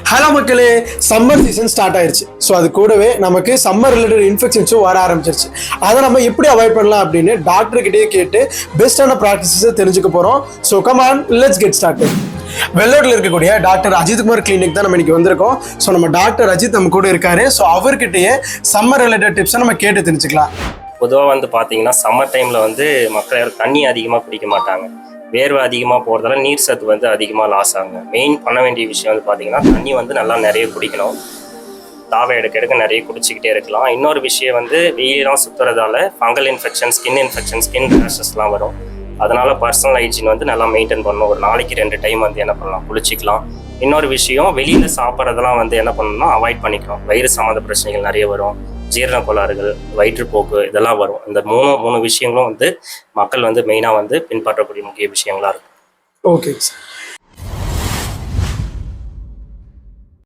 Hello மக்களே, summer season start ஆயிருச்சு. So அது கூடவே நமக்கு சம்மர் ரிலேட்டட் இன்ஃபெக்ஷன்ஸும் வர ஆரம்பிச்சிருச்சு. அதை நம்ம எப்படி அவாய்ட் பண்ணலாம் அப்படின்னு டாக்டர்கிட்டே கேட்டு பெஸ்டான ப்ராக்டிசஸை தெரிஞ்சுக்க போகிறோம். So come on, let's get start. வெள்ளோட்டில் இருக்கக்கூடிய டாக்டர் அஜித்குமார் கிளினிக் தான் நம்ம இன்னைக்கு வந்திருக்கோம். ஸோ நம்ம டாக்டர் அஜித் நம்ம கூட இருக்காரு. ஸோ அவர்கிட்டயே சம்மர் ரிலேட்டட் டிப்ஸை நம்ம கேட்டு தெரிஞ்சுக்கலாம். பொதுவாக பார்த்தீங்கன்னா சம்மர் டைமில் மக்கள் யாரும் தண்ணி அதிகமாக குடிக்க மாட்டாங்க. வேர்வை அதிகமாக போகிறதால நீர் சத்து அதிகமாக லாஸ் ஆகுங்க. மெயின் பண்ண வேண்டிய விஷயம் பார்த்தீங்கன்னா தண்ணி நல்லா நிறைய குடிக்கணும். தாவை எடுக்க நிறைய குடிச்சிக்கிட்டே இருக்கலாம். இன்னொரு விஷயம் வெயிலாம் சுற்றுறதால fungal infection, skin infection, skin ரேஷஸ்லாம் வரும். அதனால் பர்சனல் ஹைஜீன் நல்லா மெயின்டைன் பண்ணணும். ஒரு நாளைக்கு 2 டைம் என்ன பண்ணலாம், குளிச்சிக்கலாம். இன்னொரு விஷயம், வெளியில் சாப்பிட்றதெல்லாம் என்ன பண்ணணும்னா அவாய்ட் பண்ணிக்கலாம். வயிறு சம்மந்த பிரச்சனைகள் நிறைய வரும். ஜீரண கோளாறுகள், வயிற்றுப்போக்கு இதெல்லாம் வரும். இந்த மூணு விஷயங்களும் மக்கள் மெயினாக பின்பற்றக்கூடிய முக்கிய விஷயங்களா இருக்கும். ஓகே,